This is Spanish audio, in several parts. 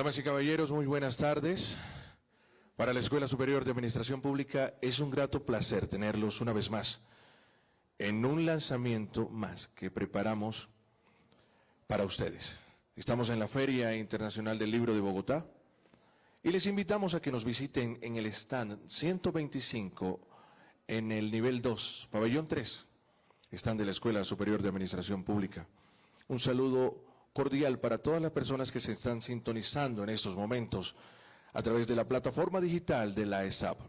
Damas y caballeros, muy buenas tardes. Para la Escuela Superior de Administración Pública es un grato placer tenerlos una vez más en un lanzamiento más que preparamos para ustedes. Estamos en la Feria Internacional del Libro de Bogotá y les invitamos a que nos visiten en el stand 125 en el nivel 2, pabellón 3, stand de la Escuela Superior de Administración Pública. Un saludo cordial para todas las personas que se están sintonizando en estos momentos a través de la plataforma digital de la ESAP.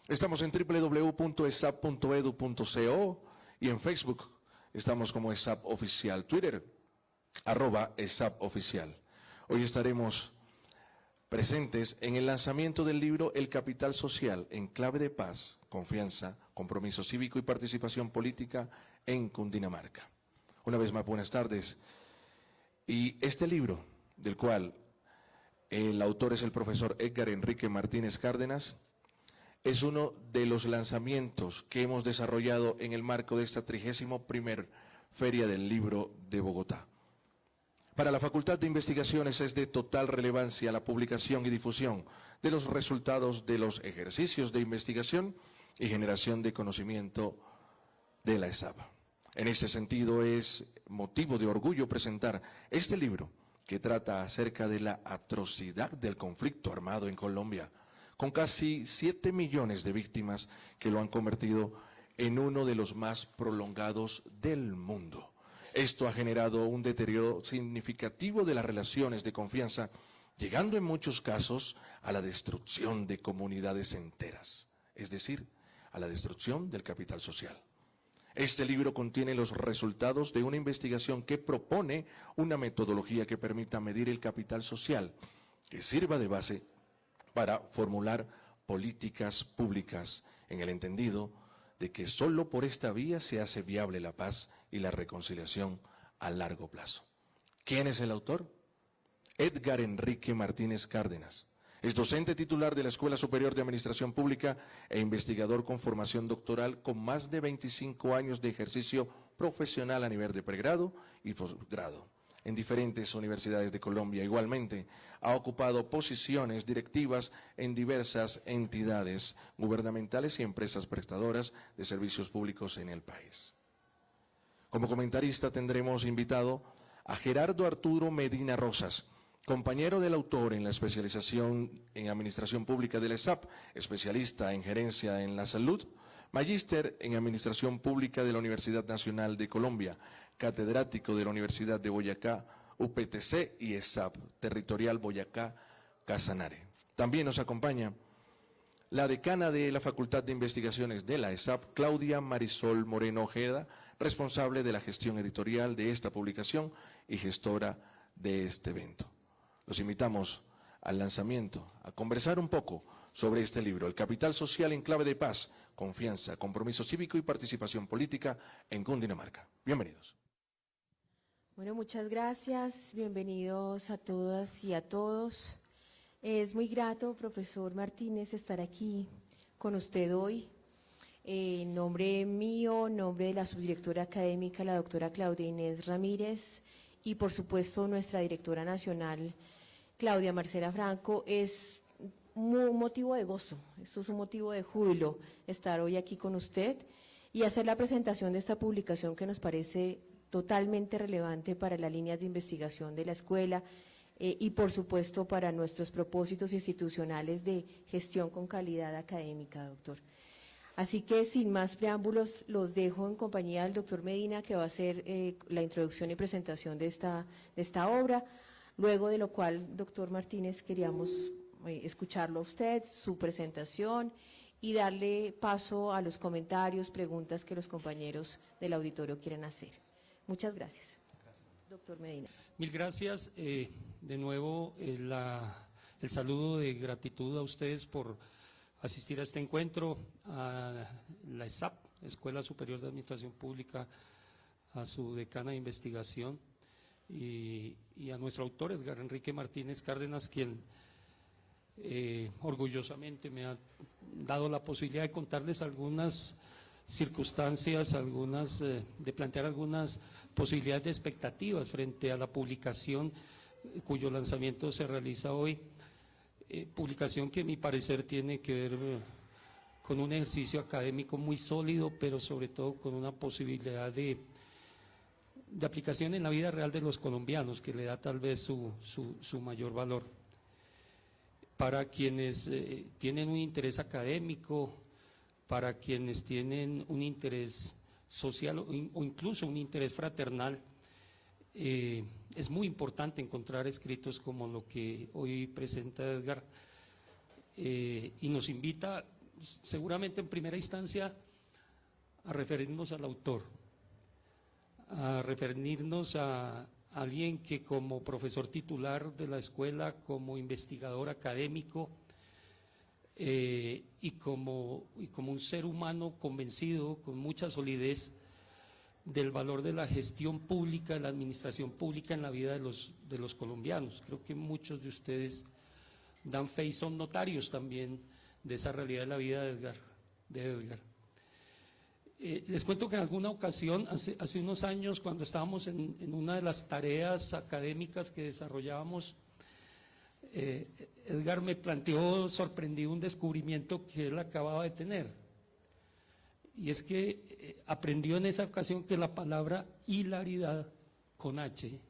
Estamos en www.esap.edu.co y en Facebook estamos como ESAP Oficial, Twitter, @ESAP Oficial. Hoy estaremos presentes en el lanzamiento del libro El Capital Social en clave de paz, confianza, compromiso cívico y participación política en Cundinamarca. Una vez más, buenas tardes. Y este libro, del cual el autor es el profesor Edgar Enrique Martínez Cárdenas, es uno de los lanzamientos que hemos desarrollado en el marco de esta 31ª Feria del Libro de Bogotá. Para la Facultad de Investigaciones es de total relevancia la publicación y difusión de los resultados de los ejercicios de investigación y generación de conocimiento de la ESAP. En ese sentido es motivo de orgullo presentar este libro que trata acerca de la atrocidad del conflicto armado en Colombia, con casi 7 millones de víctimas que lo han convertido en uno de los más prolongados del mundo. Esto ha generado un deterioro significativo de las relaciones de confianza, llegando en muchos casos a la destrucción de comunidades enteras, es decir, a la destrucción del capital social. Este libro contiene los resultados de una investigación que propone una metodología que permita medir el capital social, que sirva de base para formular políticas públicas en el entendido de que solo por esta vía se hace viable la paz y la reconciliación a largo plazo. ¿Quién es el autor? Edgar Enrique Martínez Cárdenas. Es docente titular de la Escuela Superior de Administración Pública e investigador con formación doctoral con más de 25 años de ejercicio profesional a nivel de pregrado y posgrado en diferentes universidades de Colombia. Igualmente, ha ocupado posiciones directivas en diversas entidades gubernamentales y empresas prestadoras de servicios públicos en el país. Como comentarista tendremos invitado a Gerardo Arturo Medina Rosas, compañero del autor en la especialización en Administración Pública de la ESAP, especialista en Gerencia en la Salud, magíster en Administración Pública de la Universidad Nacional de Colombia, catedrático de la Universidad de Boyacá, UPTC y ESAP, Territorial Boyacá, Casanare. También nos acompaña la decana de la Facultad de Investigaciones de la ESAP, Claudia Marisol Moreno Ojeda, responsable de la gestión editorial de esta publicación y gestora de este evento. Los invitamos al lanzamiento, a conversar un poco sobre este libro, El Capital Social en clave de paz, confianza, compromiso cívico y participación política en Cundinamarca. Bienvenidos. Bueno, muchas gracias, bienvenidos a todas y a todos. Es muy grato, profesor Martínez, estar aquí con usted hoy. En nombre mío, en nombre de la subdirectora académica, la doctora Claudia Inés Ramírez, y por supuesto nuestra directora nacional, Claudia Marcela Franco, es un motivo de gozo, esto es un motivo de júbilo estar hoy aquí con usted y hacer la presentación de esta publicación que nos parece totalmente relevante para las líneas de investigación de la escuela y por supuesto para nuestros propósitos institucionales de gestión con calidad académica, doctor. Así que sin más preámbulos los dejo en compañía del doctor Medina, que va a hacer la introducción y presentación de esta obra, luego de lo cual, doctor Martínez, queríamos escucharlo a usted, su presentación y darle paso a los comentarios, preguntas que los compañeros del auditorio quieran hacer. Muchas gracias. Doctor Medina. Mil gracias. De nuevo, el saludo de gratitud a ustedes por asistir a este encuentro, a la ESAP, Escuela Superior de Administración Pública, a su decana de investigación y a nuestro autor, Edgar Enrique Martínez Cárdenas, quien orgullosamente me ha dado la posibilidad de contarles algunas circunstancias, de plantear algunas posibilidades de expectativas frente a la publicación cuyo lanzamiento se realiza hoy. Publicación que a mi parecer tiene que ver con un ejercicio académico muy sólido, pero sobre todo con una posibilidad de aplicación en la vida real de los colombianos, que le da tal vez su mayor valor. Para quienes tienen un interés académico, para quienes tienen un interés social o incluso un interés fraternal, es muy importante encontrar escritos como lo que hoy presenta Edgar, y nos invita seguramente en primera instancia a referirnos al autor, a referirnos a alguien que como profesor titular de la escuela, como investigador académico y como un ser humano convencido con mucha solidez del valor de la gestión pública, de la administración pública en la vida de los colombianos. Creo que muchos de ustedes dan fe y son notarios también de esa realidad de la vida de Edgar. Les cuento que en alguna ocasión, hace unos años, cuando estábamos en una de las tareas académicas que desarrollábamos, Edgar me planteó sorprendido un descubrimiento que él acababa de tener. Y es que aprendió en esa ocasión que la palabra hilaridad con H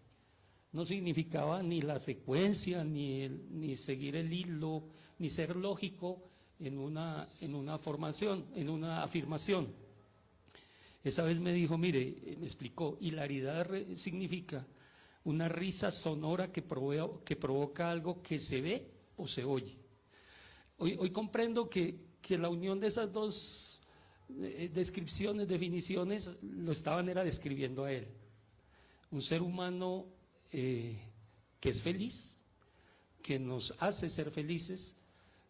no significaba ni la secuencia, ni seguir el hilo, ni ser lógico en una formación, en una afirmación. Esa vez me dijo, mire, me explicó, hilaridad significa una risa sonora que provoca algo que se ve o se oye. Hoy comprendo que la unión de esas dos descripciones, definiciones, lo estaban era describiendo a él. Un ser humano que es feliz, que nos hace ser felices,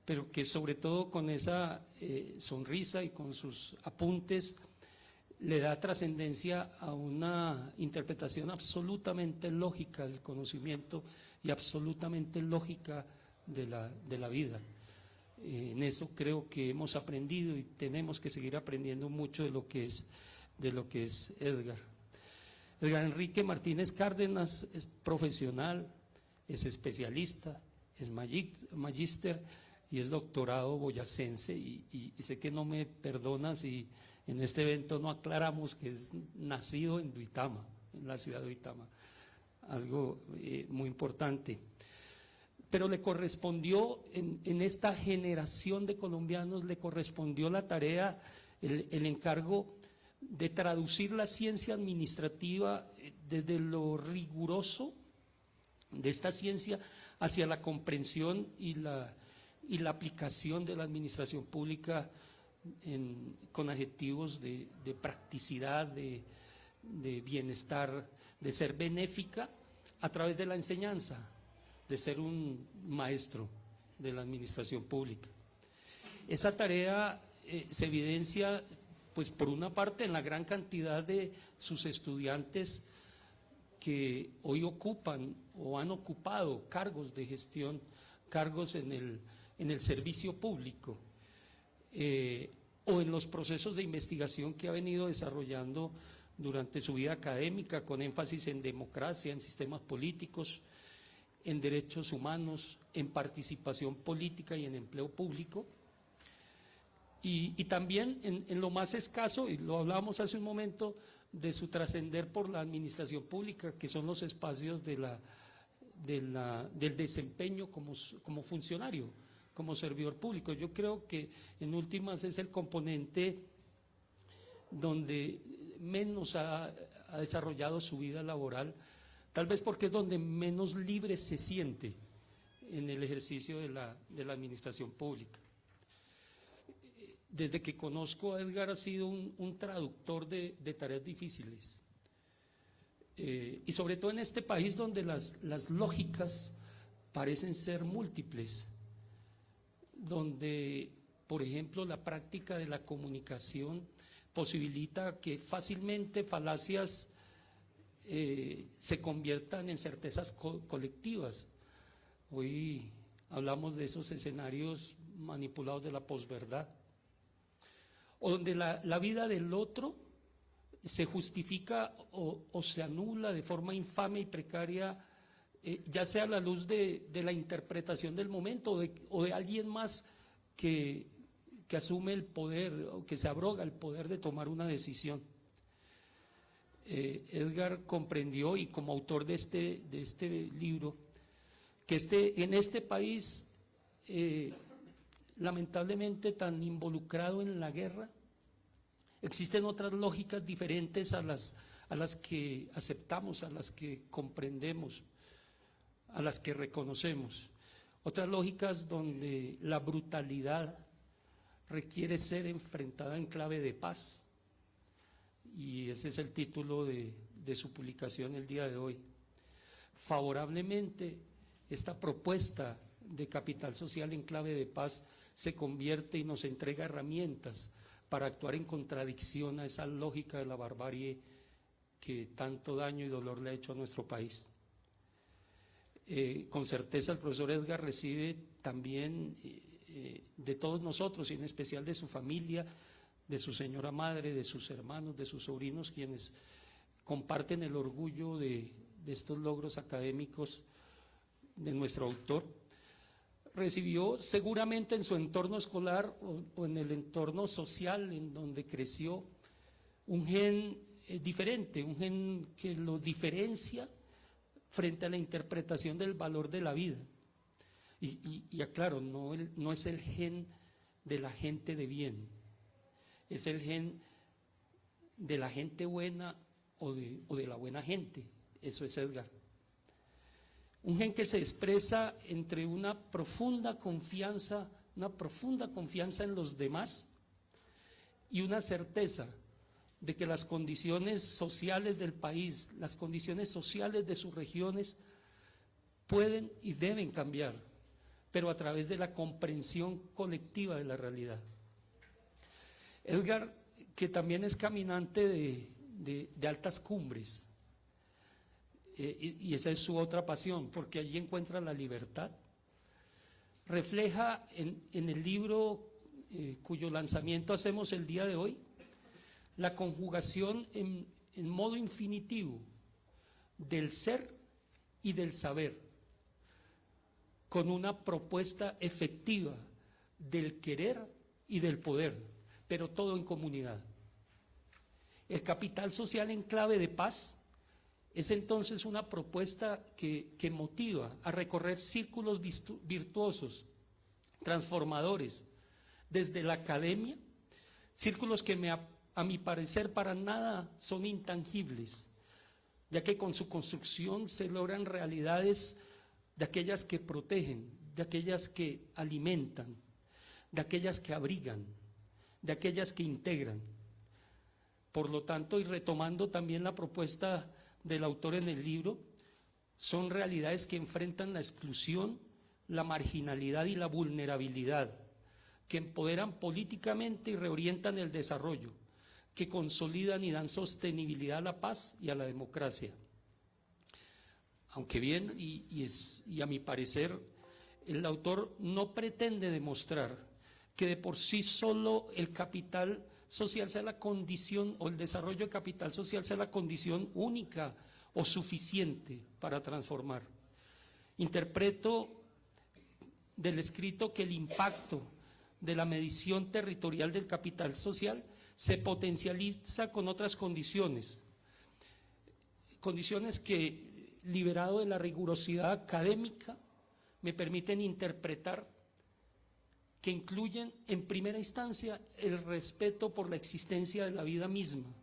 pero que sobre todo con esa sonrisa y con sus apuntes le da trascendencia a una interpretación absolutamente lógica del conocimiento y absolutamente lógica de la vida. En eso creo que hemos aprendido y tenemos que seguir aprendiendo mucho de lo que es Edgar. Edgar Enrique Martínez Cárdenas es profesional, es especialista, es magíster y es doctorado boyacense, y sé que no me perdona si en este evento no aclaramos que es nacido en Duitama, en la ciudad de Duitama, algo muy importante. Pero le correspondió, en esta generación de colombianos, le correspondió la tarea, el encargo de traducir la ciencia administrativa desde lo riguroso de esta ciencia hacia la comprensión y la aplicación de la administración pública con adjetivos de practicidad, de bienestar, de ser benéfica a través de la enseñanza, de ser un maestro de la administración pública. Esa tarea se evidencia, pues por una parte, en la gran cantidad de sus estudiantes que hoy ocupan o han ocupado cargos de gestión, cargos en el servicio público, o en los procesos de investigación que ha venido desarrollando durante su vida académica, con énfasis en democracia, en sistemas políticos, en derechos humanos, en participación política y en empleo público. Y también en lo más escaso, y lo hablábamos hace un momento, de su trascender por la administración pública, que son los espacios del desempeño como funcionario, como servidor público. Yo creo que en últimas es el componente donde menos ha desarrollado su vida laboral, tal vez porque es donde menos libre se siente en el ejercicio de la administración pública. Desde que conozco a Edgar ha sido un traductor de tareas difíciles, y sobre todo en este país donde las lógicas parecen ser múltiples, donde, por ejemplo, la práctica de la comunicación posibilita que fácilmente falacias se conviertan en certezas colectivas. Hoy hablamos de esos escenarios manipulados de la posverdad, o donde la vida del otro se justifica o se anula de forma infame y precaria ya sea a la luz de la interpretación del momento o de alguien más que asume el poder o que se abroga el poder de tomar una decisión. Edgar comprendió, y como autor de este libro, que en este país, lamentablemente tan involucrado en la guerra, existen otras lógicas diferentes a las que aceptamos, a las que comprendemos, a las que reconocemos. Otras lógicas donde la brutalidad requiere ser enfrentada en clave de paz. Y ese es el título de su publicación el día de hoy. Favorablemente, esta propuesta de capital social en clave de paz se convierte y nos entrega herramientas para actuar en contradicción a esa lógica de la barbarie que tanto daño y dolor le ha hecho a nuestro país. Con certeza el profesor Edgar recibe también de todos nosotros, y en especial de su familia, de su señora madre, de sus hermanos, de sus sobrinos, quienes comparten el orgullo de estos logros académicos de nuestro autor. Recibió seguramente en su entorno escolar o en el entorno social en donde creció un gen diferente, un gen que lo diferencia frente a la interpretación del valor de la vida. Y aclaro, no es el gen de la gente de bien, es el gen de la gente buena o de la buena gente. Eso es Edgar. Un gen que se expresa entre una profunda confianza en los demás y una certeza de que las condiciones sociales del país, las condiciones sociales de sus regiones pueden y deben cambiar, pero a través de la comprensión colectiva de la realidad. Edgar, que también es caminante de altas cumbres, y esa es su otra pasión, porque allí encuentra la libertad, refleja en el libro cuyo lanzamiento hacemos el día de hoy, la conjugación en modo infinitivo del ser y del saber, con una propuesta efectiva del querer y del poder, pero todo en comunidad. El capital social en clave de paz es entonces una propuesta que motiva a recorrer círculos virtuosos, transformadores, desde la academia, círculos que a mi parecer para nada son intangibles, ya que con su construcción se logran realidades de aquellas que protegen, de aquellas que alimentan, de aquellas que abrigan, de aquellas que integran. Por lo tanto, y retomando también la propuesta del autor en el libro, son realidades que enfrentan la exclusión, la marginalidad y la vulnerabilidad, que empoderan políticamente y reorientan el desarrollo, que consolidan y dan sostenibilidad a la paz y a la democracia. Aunque bien, y a mi parecer, el autor no pretende demostrar que de por sí solo el capital social sea la condición, o el desarrollo de capital social sea la condición única o suficiente para transformar. Interpreto del escrito que el impacto de la medición territorial del capital social se potencializa con otras condiciones que, liberado de la rigurosidad académica, me permiten interpretar, que incluyen en primera instancia el respeto por la existencia de la vida misma.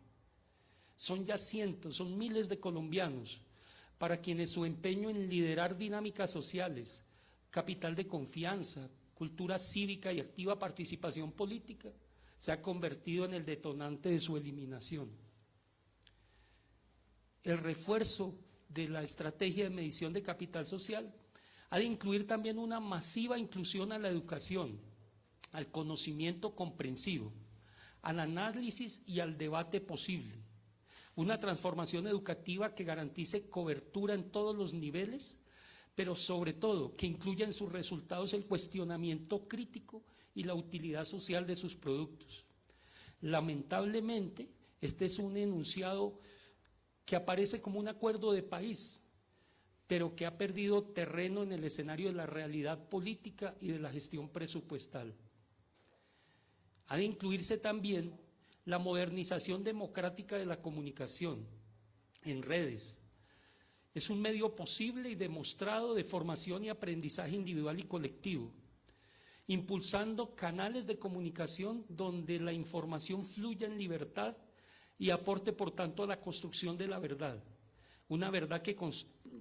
Son ya cientos, son miles de colombianos para quienes su empeño en liderar dinámicas sociales, capital de confianza, cultura cívica y activa participación política se ha convertido en el detonante de su eliminación. El refuerzo de la estrategia de medición de capital social ha de incluir también una masiva inclusión a la educación, al conocimiento comprensivo, al análisis y al debate posible. Una transformación educativa que garantice cobertura en todos los niveles, pero sobre todo que incluya en sus resultados el cuestionamiento crítico y la utilidad social de sus productos. Lamentablemente, este es un enunciado que aparece como un acuerdo de país, pero que ha perdido terreno en el escenario de la realidad política y de la gestión presupuestal. Ha de incluirse también la modernización democrática de la comunicación en redes. Es un medio posible y demostrado de formación y aprendizaje individual y colectivo, impulsando canales de comunicación donde la información fluya en libertad y aporte, por tanto, a la construcción de la verdad. Una verdad que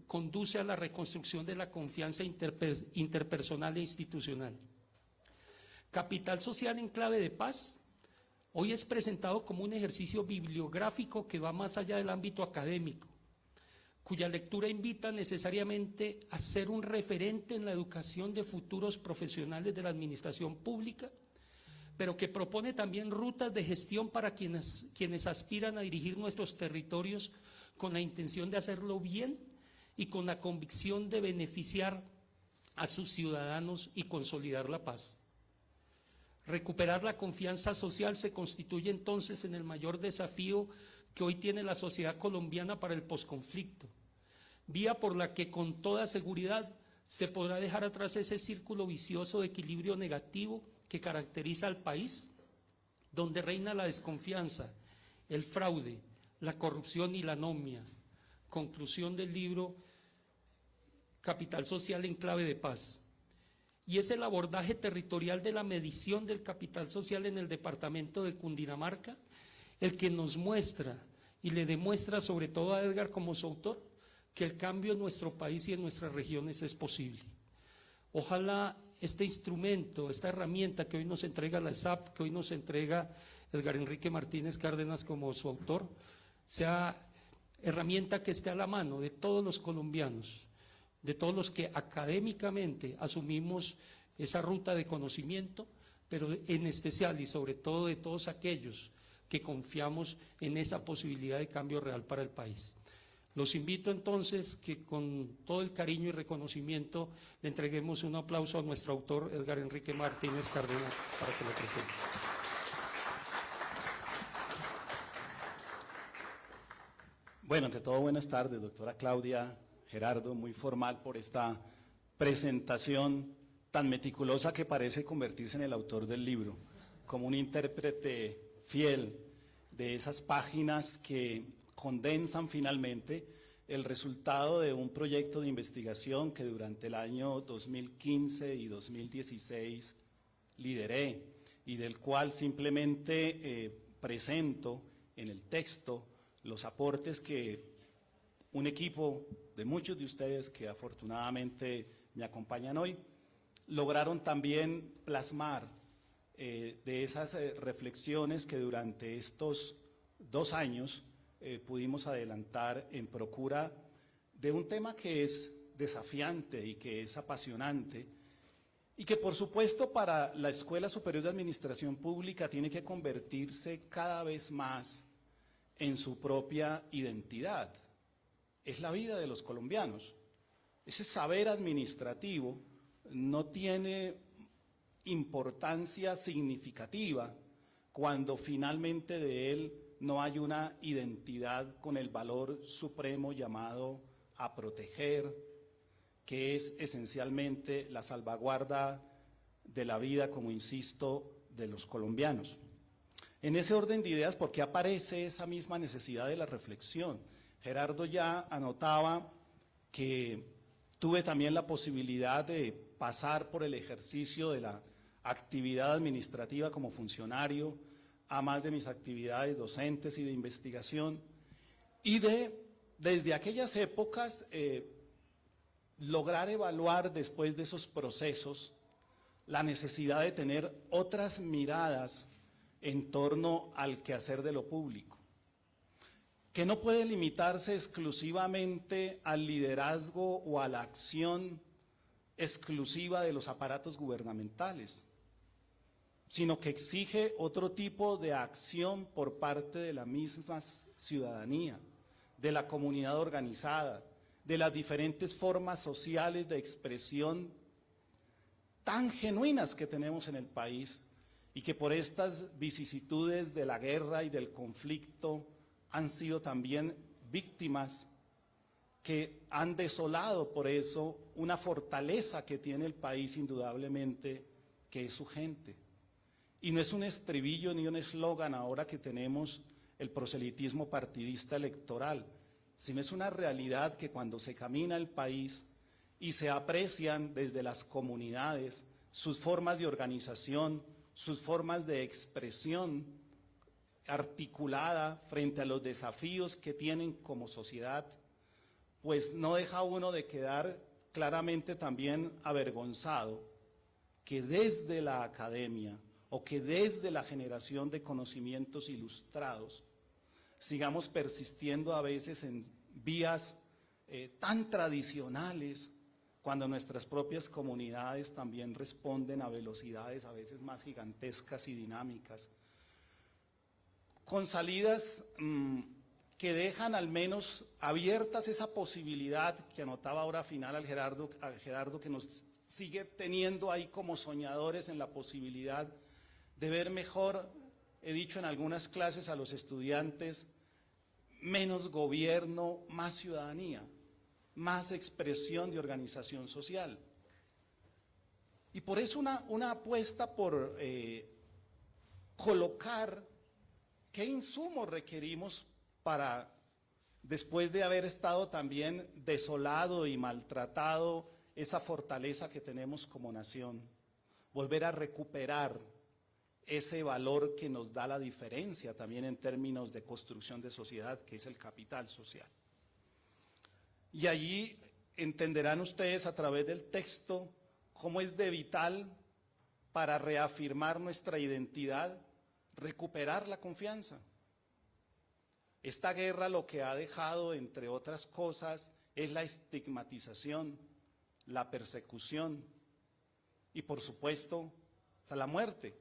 conduce a la reconstrucción de la confianza interpersonal e institucional. Capital Social en Clave de Paz hoy es presentado como un ejercicio bibliográfico que va más allá del ámbito académico, cuya lectura invita necesariamente a ser un referente en la educación de futuros profesionales de la administración pública, pero que propone también rutas de gestión para quienes aspiran a dirigir nuestros territorios con la intención de hacerlo bien y con la convicción de beneficiar a sus ciudadanos y consolidar la paz. Recuperar la confianza social se constituye entonces en el mayor desafío que hoy tiene la sociedad colombiana para el posconflicto, vía por la que con toda seguridad se podrá dejar atrás ese círculo vicioso de equilibrio negativo que caracteriza al país, donde reina la desconfianza, el fraude, la corrupción y la anomia. Conclusión del libro Capital Social en Clave de Paz. Y es el abordaje territorial de la medición del capital social en el departamento de Cundinamarca el que nos muestra y le demuestra, sobre todo a Edgar como su autor, que el cambio en nuestro país y en nuestras regiones es posible. Ojalá este instrumento, esta herramienta que hoy nos entrega la ESAP, que hoy nos entrega Edgar Enrique Martínez Cárdenas como su autor, sea herramienta que esté a la mano de todos los colombianos, de todos los que académicamente asumimos esa ruta de conocimiento, pero en especial y sobre todo de todos aquellos que confiamos en esa posibilidad de cambio real para el país. Los invito entonces que con todo el cariño y reconocimiento le entreguemos un aplauso a nuestro autor, Edgar Enrique Martínez Cárdenas, para que lo presente. Bueno, ante todo, buenas tardes, doctora Claudia, Gerardo, muy formal por esta presentación tan meticulosa que parece convertirse en el autor del libro, como un intérprete fiel de esas páginas que condensan finalmente el resultado de un proyecto de investigación que durante el año 2015 y 2016 lideré y del cual simplemente presento en el texto los aportes que un equipo de muchos de ustedes que afortunadamente me acompañan hoy lograron también plasmar de esas reflexiones que durante estos 2 años pudimos adelantar en procura de un tema que es desafiante y que es apasionante y que por supuesto para la Escuela Superior de Administración Pública tiene que convertirse cada vez más en su propia identidad. Es la vida de los colombianos. Ese saber administrativo no tiene importancia significativa cuando finalmente de él no hay una identidad con el valor supremo llamado a proteger, que es esencialmente la salvaguarda de la vida, como insisto, de los colombianos. En ese orden de ideas, ¿por qué aparece esa misma necesidad de la reflexión? Gerardo ya anotaba que tuve también la posibilidad de pasar por el ejercicio de la actividad administrativa como funcionario, a más de mis actividades docentes y de investigación, y desde aquellas épocas lograr evaluar después de esos procesos la necesidad de tener otras miradas en torno al quehacer de lo público, que no puede limitarse exclusivamente al liderazgo o a la acción exclusiva de los aparatos gubernamentales, sino que exige otro tipo de acción por parte de la misma ciudadanía, de la comunidad organizada, de las diferentes formas sociales de expresión tan genuinas que tenemos en el país y que por estas vicisitudes de la guerra y del conflicto han sido también víctimas que han desolado por eso una fortaleza que tiene el país indudablemente, que es su gente. Y no es un estribillo ni un eslogan ahora que tenemos el proselitismo partidista electoral, sino es una realidad que cuando se camina el país y se aprecian desde las comunidades sus formas de organización, sus formas de expresión articulada frente a los desafíos que tienen como sociedad, pues no deja uno de quedar claramente también avergonzado que desde la academia o que desde la generación de conocimientos ilustrados sigamos persistiendo a veces en vías tan tradicionales, cuando nuestras propias comunidades también responden a velocidades a veces más gigantescas y dinámicas, con salidas que dejan al menos abiertas esa posibilidad que anotaba ahora final a Gerardo, que nos sigue teniendo ahí como soñadores en la posibilidad de ver mejor, he dicho en algunas clases a los estudiantes, menos gobierno, más ciudadanía, más expresión de organización social. Y por eso una apuesta por colocar qué insumos requerimos para, después de haber estado también desolado y maltratado esa fortaleza que tenemos como nación, volver a recuperar ese valor que nos da la diferencia también en términos de construcción de sociedad, que es el capital social. Y allí entenderán ustedes a través del texto cómo es de vital para reafirmar nuestra identidad, recuperar la confianza. Esta guerra lo que ha dejado, entre otras cosas, es la estigmatización, la persecución y, por supuesto, hasta la muerte.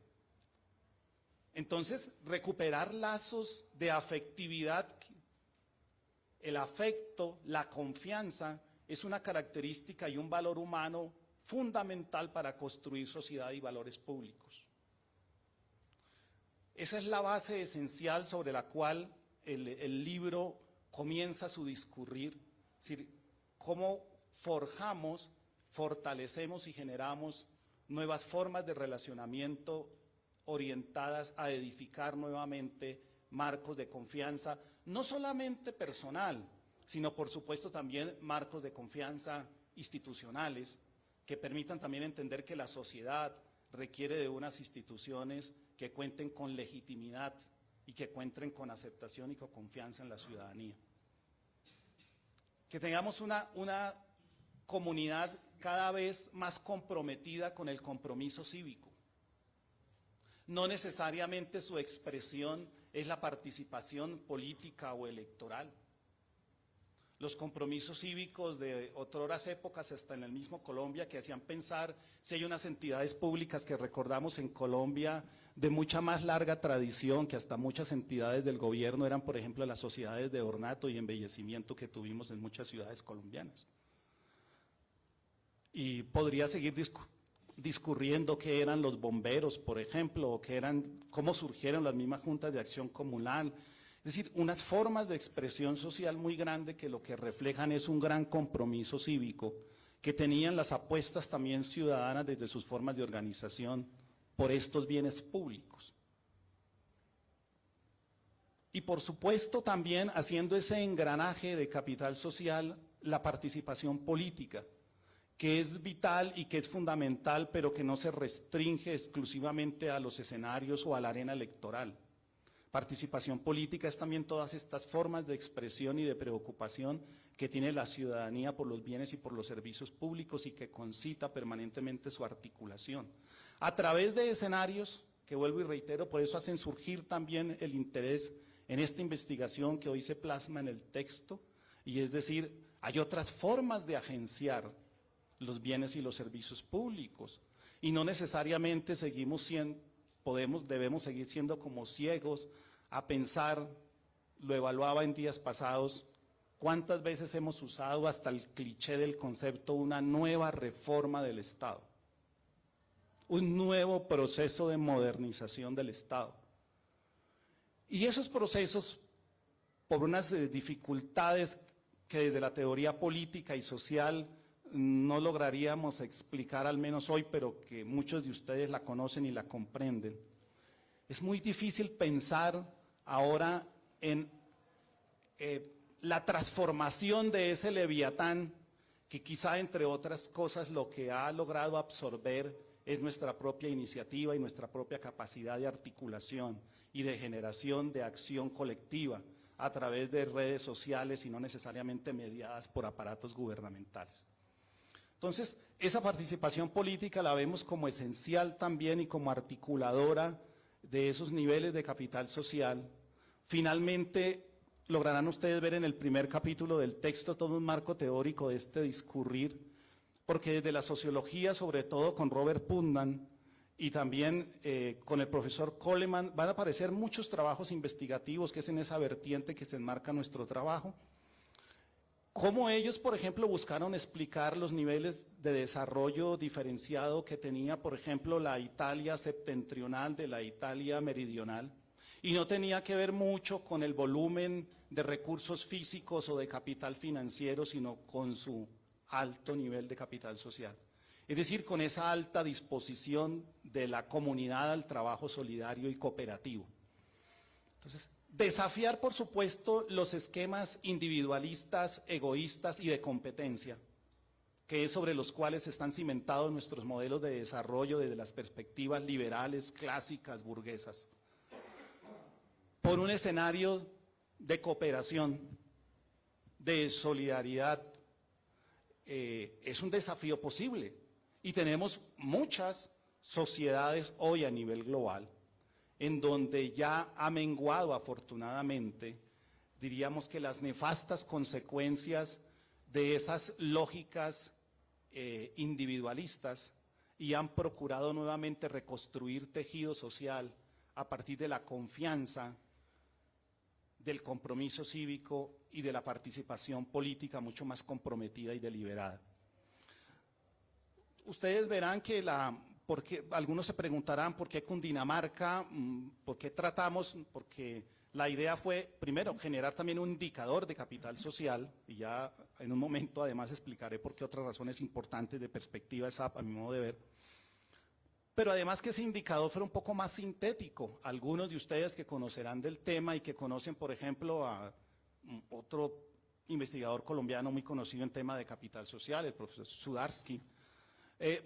Entonces, recuperar lazos de afectividad, el afecto, la confianza, es una característica y un valor humano fundamental para construir sociedad y valores públicos. Esa es la base esencial sobre la cual el libro comienza su discurrir, es decir, cómo forjamos, fortalecemos y generamos nuevas formas de relacionamiento orientadas a edificar nuevamente marcos de confianza, no solamente personal, sino por supuesto también marcos de confianza institucionales, que permitan también entender que la sociedad requiere de unas instituciones que cuenten con legitimidad y que cuenten con aceptación y con confianza en la ciudadanía. Que tengamos una comunidad cada vez más comprometida con el compromiso cívico. No necesariamente su expresión es la participación política o electoral. Los compromisos cívicos de otras épocas, hasta en el mismo Colombia, que hacían pensar si hay unas entidades públicas que recordamos en Colombia de mucha más larga tradición, que hasta muchas entidades del gobierno eran, por ejemplo, las sociedades de ornato y embellecimiento que tuvimos en muchas ciudades colombianas. Y podría seguir discurriendo qué eran los bomberos, por ejemplo, o cómo surgieron las mismas juntas de acción comunal. Es decir, unas formas de expresión social muy grande que lo que reflejan es un gran compromiso cívico que tenían las apuestas también ciudadanas desde sus formas de organización por estos bienes públicos. Y por supuesto también haciendo ese engranaje de capital social, la participación política, que es vital y que es fundamental, pero que no se restringe exclusivamente a los escenarios o a la arena electoral. Participación política es también todas estas formas de expresión y de preocupación que tiene la ciudadanía por los bienes y por los servicios públicos y que concita permanentemente su articulación. A través de escenarios, que vuelvo y reitero, por eso hacen surgir también el interés en esta investigación que hoy se plasma en el texto, y es decir, hay otras formas de agenciar los bienes y los servicios públicos, y no necesariamente debemos seguir siendo como ciegos a pensar, lo evaluaba en días pasados, cuántas veces hemos usado hasta el cliché del concepto una nueva reforma del Estado, un nuevo proceso de modernización del Estado. Y esos procesos, por unas dificultades que desde la teoría política y social no lograríamos explicar, al menos hoy, pero que muchos de ustedes la conocen y la comprenden. Es muy difícil pensar ahora en la transformación de ese leviatán que quizá, entre otras cosas, lo que ha logrado absorber es nuestra propia iniciativa y nuestra propia capacidad de articulación y de generación de acción colectiva a través de redes sociales y no necesariamente mediadas por aparatos gubernamentales. Entonces, esa participación política la vemos como esencial también y como articuladora de esos niveles de capital social. Finalmente, lograrán ustedes ver en el primer capítulo del texto todo un marco teórico de este discurrir, porque desde la sociología, sobre todo con Robert Putnam y también con el profesor Coleman, van a aparecer muchos trabajos investigativos, que es en esa vertiente que se enmarca nuestro trabajo. Cómo ellos, por ejemplo, buscaron explicar los niveles de desarrollo diferenciado que tenía, por ejemplo, la Italia septentrional de la Italia meridional, y no tenía que ver mucho con el volumen de recursos físicos o de capital financiero, sino con su alto nivel de capital social. Es decir, con esa alta disposición de la comunidad al trabajo solidario y cooperativo. Entonces, desafiar, por supuesto, los esquemas individualistas, egoístas y de competencia, que es sobre los cuales están cimentados nuestros modelos de desarrollo desde las perspectivas liberales, clásicas, burguesas, por un escenario de cooperación, de solidaridad. Es un desafío posible y tenemos muchas sociedades hoy a nivel global en donde ya ha menguado afortunadamente, diríamos que las nefastas consecuencias de esas lógicas individualistas y han procurado nuevamente reconstruir tejido social a partir de la confianza, del compromiso cívico y de la participación política mucho más comprometida y deliberada. Ustedes verán que porque algunos se preguntarán por qué Cundinamarca, por qué tratamos, porque la idea fue, primero, generar también un indicador de capital social, y ya en un momento además explicaré por qué otras razones importantes de perspectiva SAP a mi modo de ver, pero además que ese indicador fuera un poco más sintético. Algunos de ustedes que conocerán del tema y que conocen, por ejemplo, a otro investigador colombiano muy conocido en tema de capital social, el profesor Sudarsky,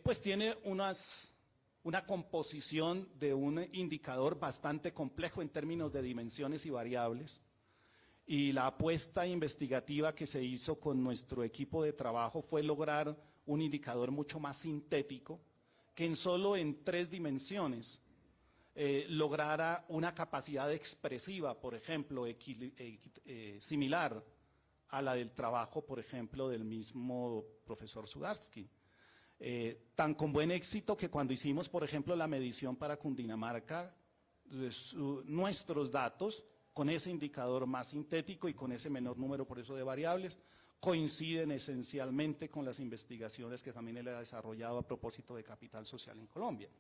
pues tiene una composición de un indicador bastante complejo en términos de dimensiones y variables, y la apuesta investigativa que se hizo con nuestro equipo de trabajo fue lograr un indicador mucho más sintético, que solo en 3 dimensiones lograra una capacidad expresiva, por ejemplo, similar a la del trabajo, por ejemplo, del mismo profesor Sudarsky. Tan con buen éxito que cuando hicimos, por ejemplo, la medición para Cundinamarca, nuestros datos, con ese indicador más sintético y con ese menor número, por eso, de variables, coinciden esencialmente con las investigaciones que también él ha desarrollado a propósito de capital social en Colombia.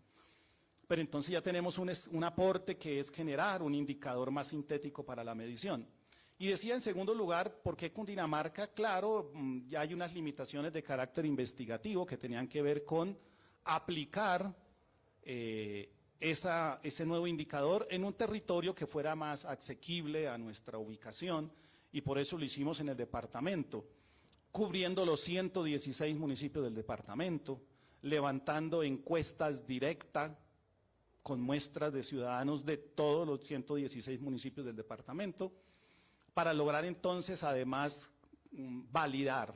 Pero entonces ya tenemos un aporte que es generar un indicador más sintético para la medición. Y decía, en segundo lugar, ¿por qué Cundinamarca? Claro, ya hay unas limitaciones de carácter investigativo que tenían que ver con aplicar ese nuevo indicador en un territorio que fuera más asequible a nuestra ubicación, y por eso lo hicimos en el departamento, cubriendo los 116 municipios del departamento, levantando encuestas directas con muestras de ciudadanos de todos los 116 municipios del departamento, para lograr entonces además validar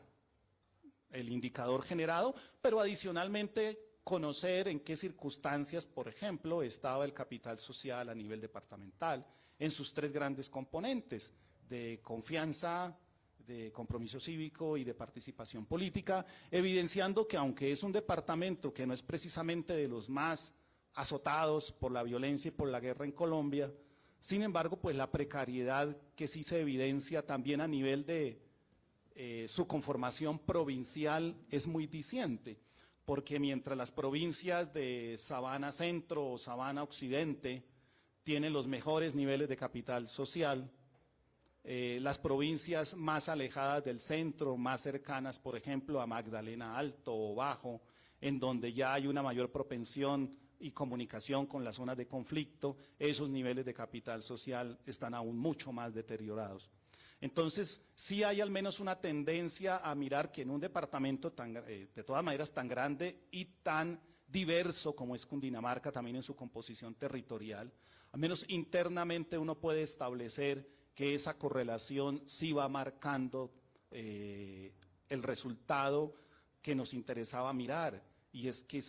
el indicador generado, pero adicionalmente conocer en qué circunstancias, por ejemplo, estaba el capital social a nivel departamental, en sus 3 grandes componentes, de confianza, de compromiso cívico y de participación política, evidenciando que aunque es un departamento que no es precisamente de los más azotados por la violencia y por la guerra en Colombia, sin embargo, pues la precariedad que sí se evidencia también a nivel de su conformación provincial es muy diciente, porque mientras las provincias de Sabana Centro o Sabana Occidente tienen los mejores niveles de capital social, las provincias más alejadas del centro, más cercanas, por ejemplo, a Magdalena Alto o Bajo, en donde ya hay una mayor propensión y comunicación con las zonas de conflicto, esos niveles de capital social están aún mucho más deteriorados. Entonces, sí hay al menos una tendencia a mirar que en un departamento de todas maneras tan grande y tan diverso como es Cundinamarca, también en su composición territorial, al menos internamente uno puede establecer que esa correlación sí va marcando el resultado que nos interesaba mirar, y es que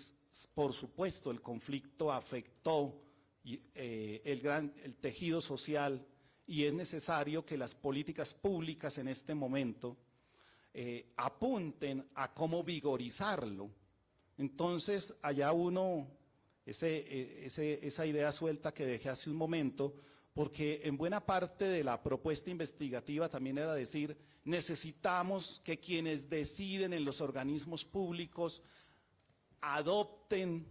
por supuesto el conflicto afectó el tejido social, y es necesario que las políticas públicas en este momento apunten a cómo vigorizarlo. Entonces, allá uno, esa idea suelta que dejé hace un momento, porque en buena parte de la propuesta investigativa también era decir, necesitamos que quienes deciden en los organismos públicos adopten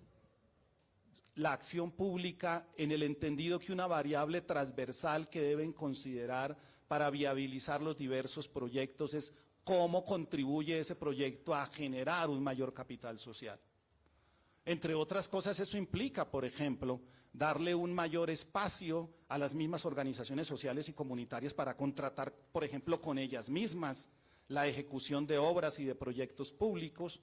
la acción pública en el entendido que una variable transversal que deben considerar para viabilizar los diversos proyectos es cómo contribuye ese proyecto a generar un mayor capital social. Entre otras cosas, eso implica, por ejemplo, darle un mayor espacio a las mismas organizaciones sociales y comunitarias para contratar, por ejemplo, con ellas mismas la ejecución de obras y de proyectos públicos.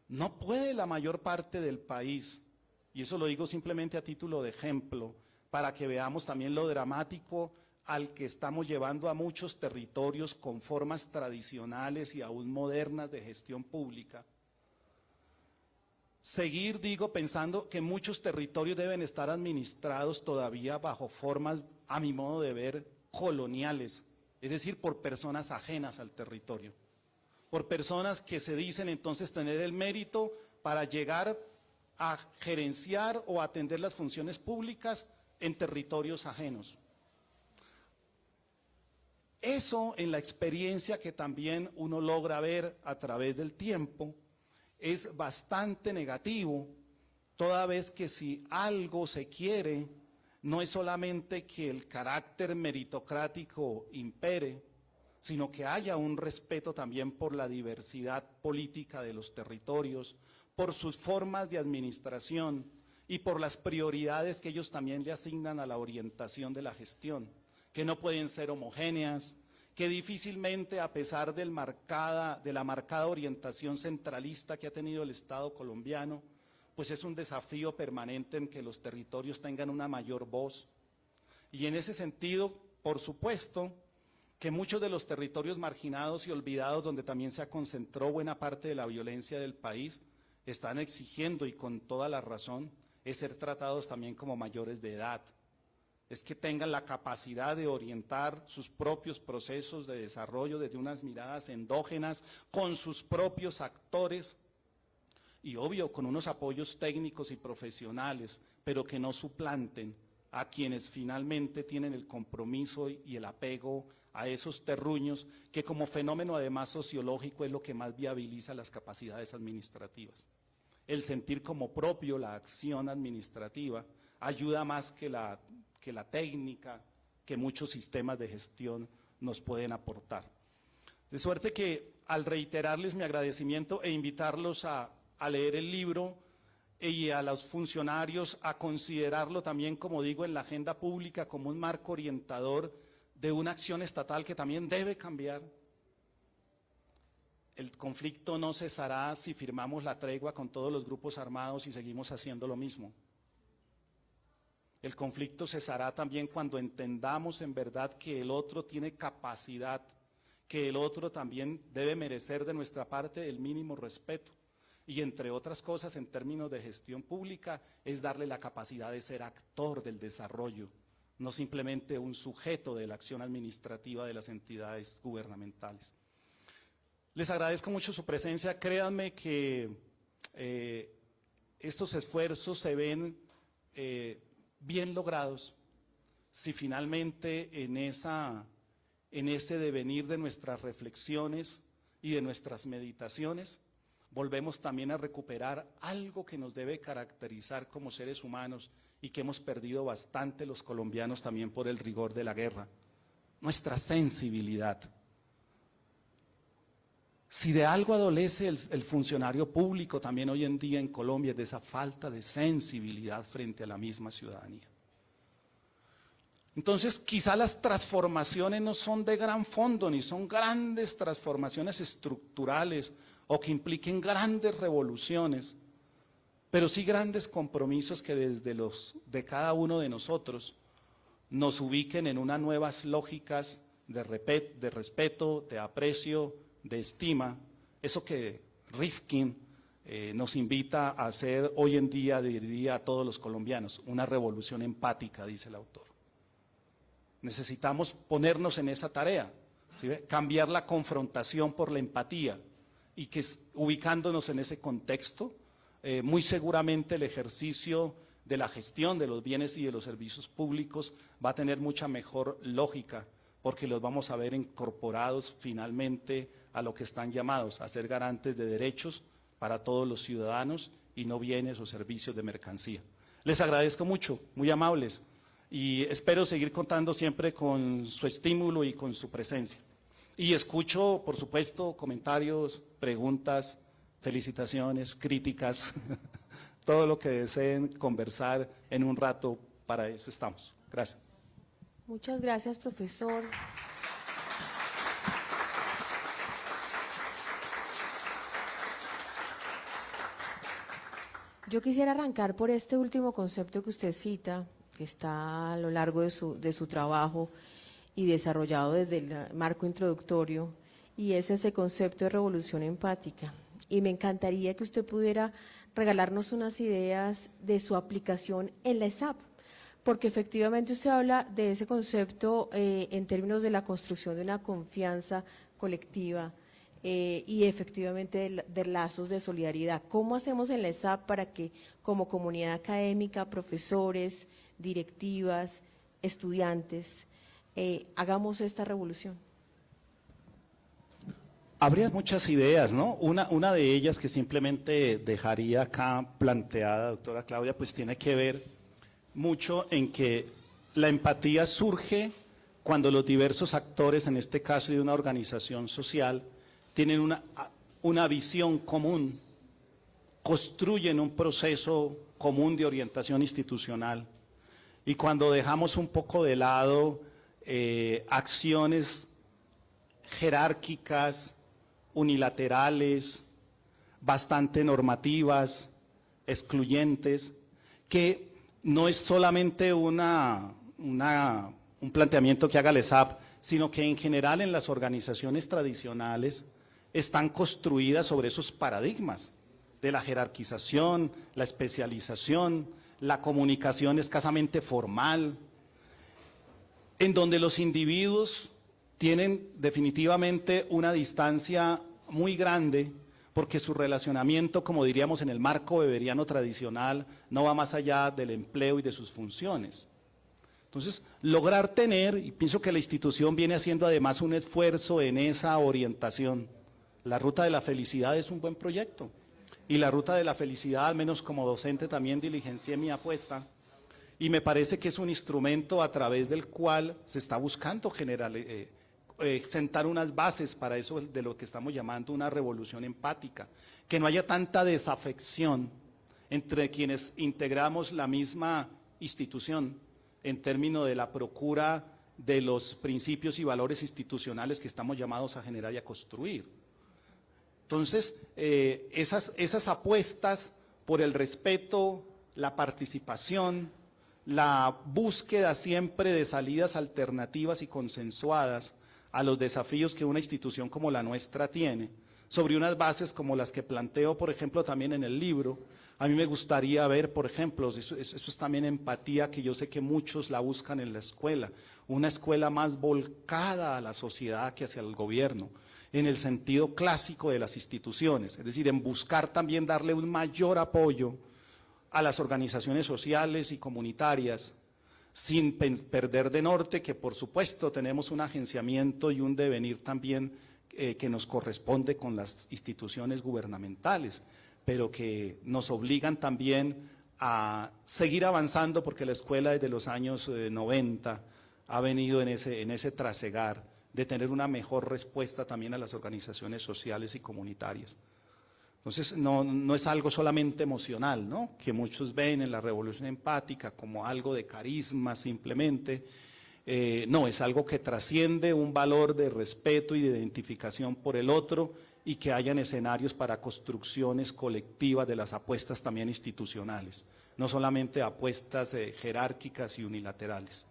No puede la mayor parte del país, y eso lo digo simplemente a título de ejemplo, para que veamos también lo dramático al que estamos llevando a muchos territorios con formas tradicionales y aún modernas de gestión pública. Seguir, digo, pensando que muchos territorios deben estar administrados todavía bajo formas, a mi modo de ver, coloniales, es decir, por personas ajenas al territorio, por personas que se dicen entonces tener el mérito para llegar a gerenciar o atender las funciones públicas en territorios ajenos. Eso, en la experiencia que también uno logra ver a través del tiempo, es bastante negativo, toda vez que si algo se quiere, no es solamente que el carácter meritocrático impere, sino que haya un respeto también por la diversidad política de los territorios, por sus formas de administración y por las prioridades que ellos también le asignan a la orientación de la gestión, que no pueden ser homogéneas, que difícilmente, a pesar de la marcada orientación centralista que ha tenido el Estado colombiano, pues es un desafío permanente en que los territorios tengan una mayor voz. Y en ese sentido, por supuesto, que muchos de los territorios marginados y olvidados, donde también se concentró buena parte de la violencia del país, están exigiendo, y con toda la razón, es ser tratados también como mayores de edad. Es que tengan la capacidad de orientar sus propios procesos de desarrollo desde unas miradas endógenas, con sus propios actores y, obvio, con unos apoyos técnicos y profesionales, pero que no suplanten a quienes finalmente tienen el compromiso y el apego a esos terruños, que como fenómeno además sociológico es lo que más viabiliza las capacidades administrativas. El sentir como propio la acción administrativa ayuda más que la técnica, que muchos sistemas de gestión nos pueden aportar. De suerte que, al reiterarles mi agradecimiento e invitarlos a leer el libro y a los funcionarios a considerarlo también, como digo, en la agenda pública como un marco orientador de una acción estatal que también debe cambiar. El conflicto no cesará si firmamos la tregua con todos los grupos armados y seguimos haciendo lo mismo. El conflicto cesará también cuando entendamos en verdad que el otro tiene capacidad, que el otro también debe merecer de nuestra parte el mínimo respeto. Y entre otras cosas, en términos de gestión pública, es darle la capacidad de ser actor del desarrollo, no simplemente un sujeto de la acción administrativa de las entidades gubernamentales. Les agradezco mucho su presencia. Créanme que estos esfuerzos se ven bien logrados si finalmente en ese devenir de nuestras reflexiones y de nuestras meditaciones volvemos también a recuperar algo que nos debe caracterizar como seres humanos y que hemos perdido bastante los colombianos también por el rigor de la guerra, nuestra sensibilidad. Si de algo adolece el funcionario público también hoy en día en Colombia, es de esa falta de sensibilidad frente a la misma ciudadanía. Entonces, quizá las transformaciones no son de gran fondo, ni son grandes transformaciones estructurales o que impliquen grandes revoluciones, pero sí grandes compromisos que desde de cada uno de nosotros nos ubiquen en unas nuevas lógicas de respeto, de aprecio, de estima, eso que Rifkin nos invita a hacer hoy en día, diría a todos los colombianos, una revolución empática, dice el autor. Necesitamos ponernos en esa tarea, ¿sí ve? Cambiar la confrontación por la empatía y que ubicándonos en ese contexto, muy seguramente el ejercicio de la gestión de los bienes y de los servicios públicos va a tener mucha mejor lógica, porque los vamos a ver incorporados finalmente a lo que están llamados a ser garantes de derechos para todos los ciudadanos y no bienes o servicios de mercancía. Les agradezco mucho, muy amables, y espero seguir contando siempre con su estímulo y con su presencia. Y escucho, por supuesto, comentarios, preguntas, felicitaciones, críticas, todo lo que deseen conversar en un rato, para eso estamos. Gracias. Muchas gracias, profesor. Yo quisiera arrancar por este último concepto que usted cita, que está a lo largo de su trabajo y desarrollado desde el marco introductorio, y es ese concepto de revolución empática. Y me encantaría que usted pudiera regalarnos unas ideas de su aplicación en la ESAP, porque efectivamente usted habla de ese concepto en términos de la construcción de una confianza colectiva y efectivamente de lazos de solidaridad. ¿Cómo hacemos en la ESAP para que como comunidad académica, profesores, directivas, estudiantes, hagamos esta revolución? Habría muchas ideas, ¿no? Una de ellas que simplemente dejaría acá planteada, doctora Claudia, pues tiene que ver mucho en que la empatía surge cuando los diversos actores, en este caso de una organización social, tienen una visión común, construyen un proceso común de orientación institucional. Y cuando dejamos un poco de lado acciones jerárquicas, unilaterales, bastante normativas, excluyentes, que no es solamente un planteamiento que haga el ESAP, sino que en general en las organizaciones tradicionales están construidas sobre esos paradigmas de la jerarquización, la especialización, la comunicación escasamente formal, en donde los individuos tienen definitivamente una distancia muy grande, porque su relacionamiento, como diríamos en el marco weberiano tradicional, no va más allá del empleo y de sus funciones. Entonces, lograr tener, y pienso que la institución viene haciendo además un esfuerzo en esa orientación. La Ruta de la Felicidad es un buen proyecto, y la Ruta de la Felicidad, al menos como docente, también diligencié mi apuesta, y me parece que es un instrumento a través del cual se está buscando sentar unas bases para eso de lo que estamos llamando una revolución empática, que no haya tanta desafección entre quienes integramos la misma institución en términos de la procura de los principios y valores institucionales que estamos llamados a generar y a construir. Entonces, esas apuestas por el respeto, la participación, la búsqueda siempre de salidas alternativas y consensuadas a los desafíos que una institución como la nuestra tiene, sobre unas bases como las que planteo, por ejemplo, también en el libro. A mí me gustaría ver, por ejemplo, eso es también empatía, que yo sé que muchos la buscan en la escuela, una escuela más volcada a la sociedad que hacia el gobierno, en el sentido clásico de las instituciones, es decir, en buscar también darle un mayor apoyo a las organizaciones sociales y comunitarias, sin perder de norte que por supuesto tenemos un agenciamiento y un devenir también que nos corresponde con las instituciones gubernamentales, pero que nos obligan también a seguir avanzando, porque la escuela desde los años 90 ha venido en ese trasegar de tener una mejor respuesta también a las organizaciones sociales y comunitarias. Entonces, no es algo solamente emocional, ¿no?, que muchos ven en la revolución empática como algo de carisma simplemente. No, es algo que trasciende un valor de respeto y de identificación por el otro, y que hayan escenarios para construcciones colectivas de las apuestas también institucionales, no solamente apuestas jerárquicas y unilaterales.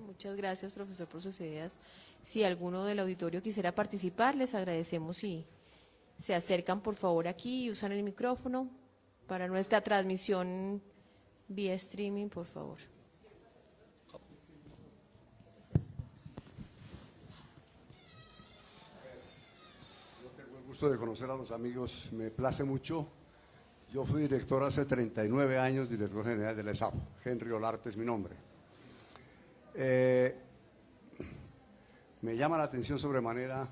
Muchas gracias, profesor, por sus ideas. Si alguno del auditorio quisiera participar, les agradecemos si se acercan por favor aquí y usan el micrófono para nuestra transmisión vía streaming, por favor. Yo tengo el gusto de conocer a los amigos, me place mucho. Yo fui director hace 39 años, director general de la ESAP. Henry Olarte es mi nombre. Me llama la atención sobremanera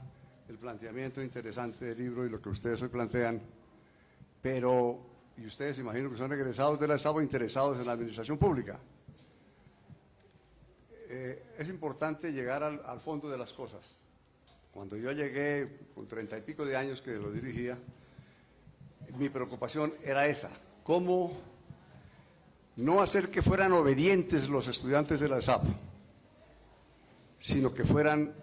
el planteamiento interesante del libro y lo que ustedes hoy plantean, pero, y ustedes imagino que son egresados de la ESAP o interesados en la administración pública. Es importante llegar al fondo de las cosas. Cuando yo llegué, con 30 y pico de años que lo dirigía, mi preocupación era esa: cómo no hacer que fueran obedientes los estudiantes de la ESAP, sino que fueran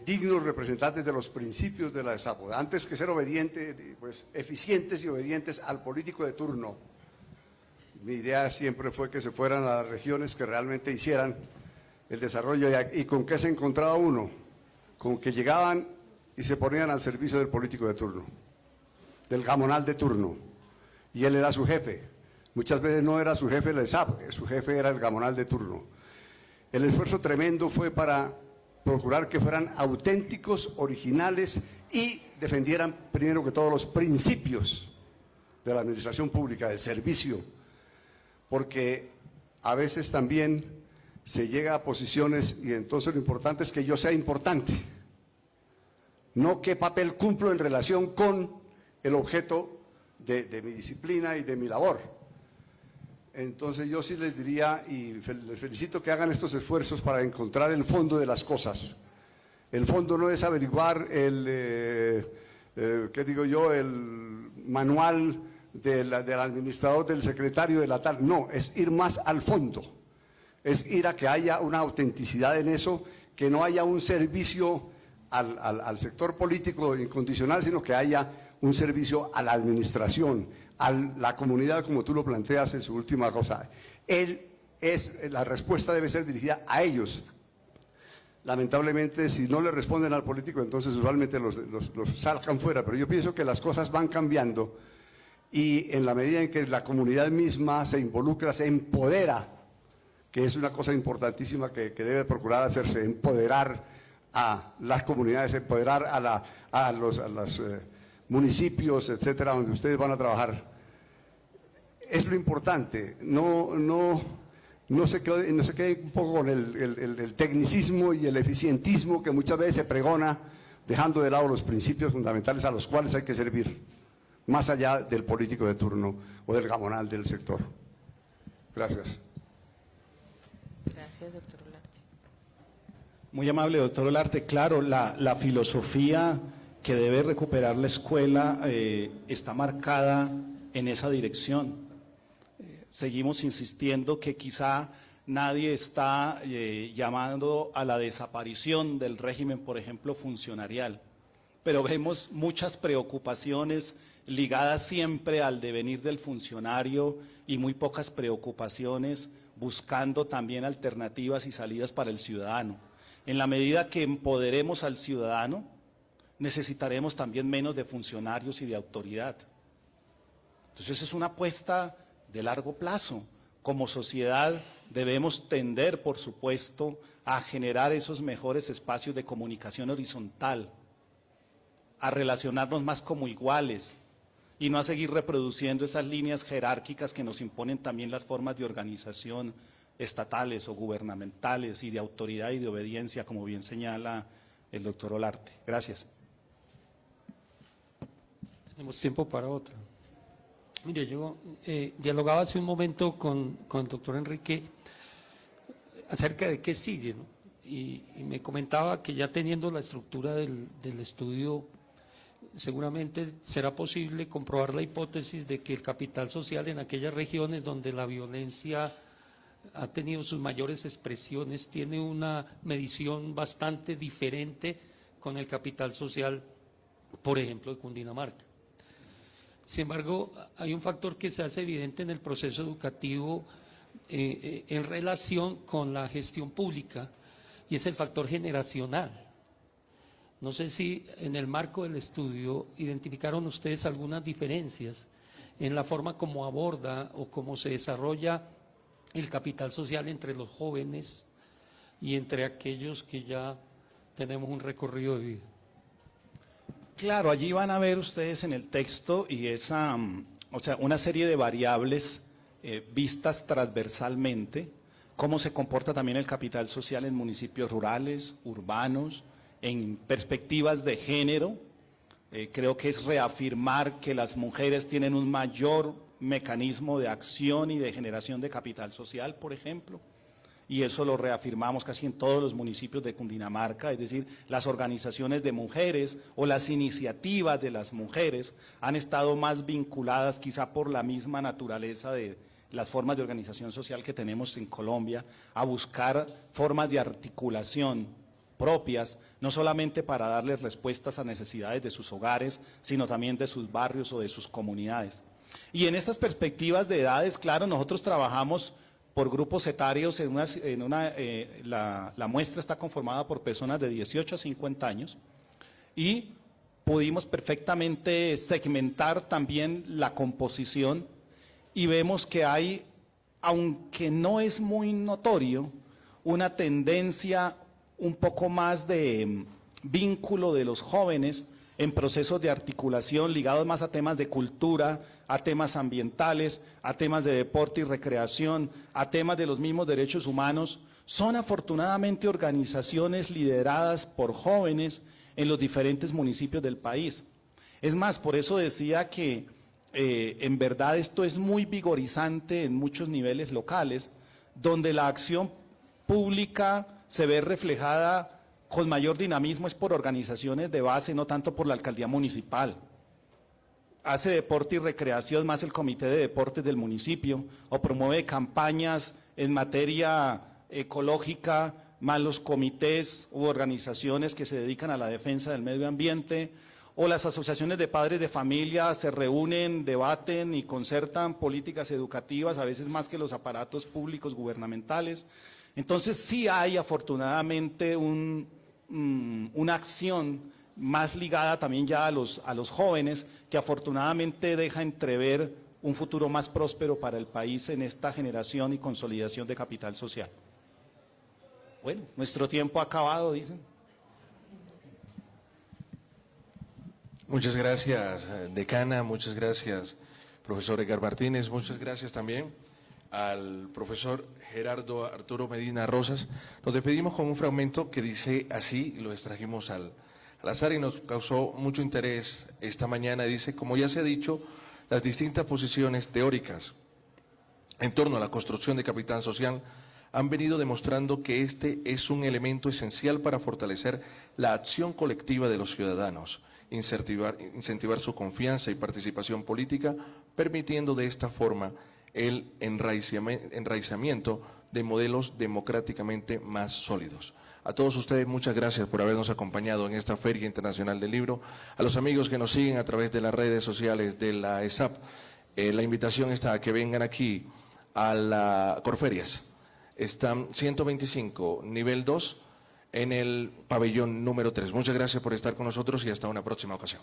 dignos representantes de los principios de la ESAP. Antes que ser obedientes, pues eficientes y obedientes al político de turno. Mi idea siempre fue que se fueran a las regiones que realmente hicieran el desarrollo. ¿Y con qué se encontraba uno? Con que llegaban y se ponían al servicio del político de turno, del gamonal de turno, y él era su jefe. Muchas veces no era su jefe el ESAP, su jefe era el gamonal de turno. El esfuerzo tremendo fue para procurar que fueran auténticos, originales y defendieran primero que todo los principios de la administración pública, del servicio, porque a veces también se llega a posiciones y entonces lo importante es que yo sea importante, no qué papel cumplo en relación con el objeto de mi disciplina y de mi labor. Entonces yo sí les diría, y les felicito que hagan estos esfuerzos para encontrar el fondo de las cosas. El fondo no es averiguar el manual del administrador, del secretario de la tal, no, es ir más al fondo, es ir a que haya una autenticidad en eso, que no haya un servicio al sector político incondicional, sino que haya un servicio a la administración, a la comunidad, como tú lo planteas en su última cosa. La respuesta debe ser dirigida a ellos. Lamentablemente, si no le responden al político, entonces usualmente los salgan fuera, pero yo pienso que las cosas van cambiando y en la medida en que la comunidad misma se involucra, se empodera, que es una cosa importantísima que debe procurar hacerse, empoderar a las comunidades, empoderar a los municipios, etcétera, donde ustedes van a trabajar. Es lo importante, no se quede un poco con el tecnicismo y el eficientismo que muchas veces se pregona, dejando de lado los principios fundamentales a los cuales hay que servir, más allá del político de turno o del gamonal del sector. Gracias. Gracias, doctor Olarte. Muy amable, doctor Olarte. Claro, la filosofía que debe recuperar la escuela está marcada en esa dirección. Seguimos insistiendo que quizá nadie está llamando a la desaparición del régimen, por ejemplo, funcionarial, pero vemos muchas preocupaciones ligadas siempre al devenir del funcionario y muy pocas preocupaciones buscando también alternativas y salidas para el ciudadano. En la medida que empoderemos al ciudadano, necesitaremos también menos de funcionarios y de autoridad. Entonces es una apuesta de largo plazo. Como sociedad debemos tender, por supuesto, a generar esos mejores espacios de comunicación horizontal, a relacionarnos más como iguales y no a seguir reproduciendo esas líneas jerárquicas que nos imponen también las formas de organización estatales o gubernamentales y de autoridad y de obediencia, como bien señala el doctor Olarte. Gracias. Tenemos tiempo para otra. Mire, yo dialogaba hace un momento con el doctor Enrique acerca de qué sigue, ¿no? Y me comentaba que ya teniendo la estructura del estudio, seguramente será posible comprobar la hipótesis de que el capital social en aquellas regiones donde la violencia ha tenido sus mayores expresiones tiene una medición bastante diferente con el capital social, por ejemplo, de Cundinamarca. Sin embargo, hay un factor que se hace evidente en el proceso educativo en relación con la gestión pública, y es el factor generacional. No sé si en el marco del estudio identificaron ustedes algunas diferencias en la forma como aborda o cómo se desarrolla el capital social entre los jóvenes y entre aquellos que ya tenemos un recorrido de vida. Claro, allí van a ver ustedes en el texto y una serie de variables vistas transversalmente, cómo se comporta también el capital social en municipios rurales, urbanos, en perspectivas de género. Creo que es reafirmar que las mujeres tienen un mayor mecanismo de acción y de generación de capital social, por ejemplo, y eso lo reafirmamos casi en todos los municipios de Cundinamarca, es decir, las organizaciones de mujeres o las iniciativas de las mujeres han estado más vinculadas quizá por la misma naturaleza de las formas de organización social que tenemos en Colombia, a buscar formas de articulación propias, no solamente para darles respuestas a necesidades de sus hogares, sino también de sus barrios o de sus comunidades. Y en estas perspectivas de edades, claro, nosotros trabajamos por grupos etarios, la muestra está conformada por personas de 18 a 50 años y pudimos perfectamente segmentar también la composición y vemos que hay, aunque no es muy notorio, una tendencia un poco más de vínculo de los jóvenes en procesos de articulación ligados más a temas de cultura, a temas ambientales, a temas de deporte y recreación, a temas de los mismos derechos humanos. Son afortunadamente organizaciones lideradas por jóvenes en los diferentes municipios del país. Es más, por eso decía que en verdad esto es muy vigorizante en muchos niveles locales, donde la acción pública se ve reflejada con mayor dinamismo es por organizaciones de base, no tanto por la alcaldía municipal. Hace deporte y recreación más el comité de deportes del municipio, o promueve campañas en materia ecológica, más los comités u organizaciones que se dedican a la defensa del medio ambiente, o las asociaciones de padres de familia se reúnen, debaten y concertan políticas educativas, a veces más que los aparatos públicos gubernamentales. Entonces sí hay afortunadamente una acción más ligada también ya a los jóvenes, que afortunadamente deja entrever un futuro más próspero para el país en esta generación y consolidación de capital social. Bueno, nuestro tiempo ha acabado, dicen. Muchas gracias, decana, muchas gracias, profesor Edgar Martínez, muchas gracias también al profesor Gerardo Arturo Medina Rosas. Nos despedimos con un fragmento que dice así, lo extrajimos al azar y nos causó mucho interés esta mañana. Dice: como ya se ha dicho, las distintas posiciones teóricas en torno a la construcción de capital social han venido demostrando que este es un elemento esencial para fortalecer la acción colectiva de los ciudadanos, incentivar su confianza y participación política, permitiendo de esta forma el enraizamiento de modelos democráticamente más sólidos. A todos ustedes, muchas gracias por habernos acompañado en esta Feria Internacional del Libro. A los amigos que nos siguen a través de las redes sociales de la ESAP, la invitación está a que vengan aquí a la Corferias. Están 125, nivel 2, en el pabellón número 3. Muchas gracias por estar con nosotros y hasta una próxima ocasión.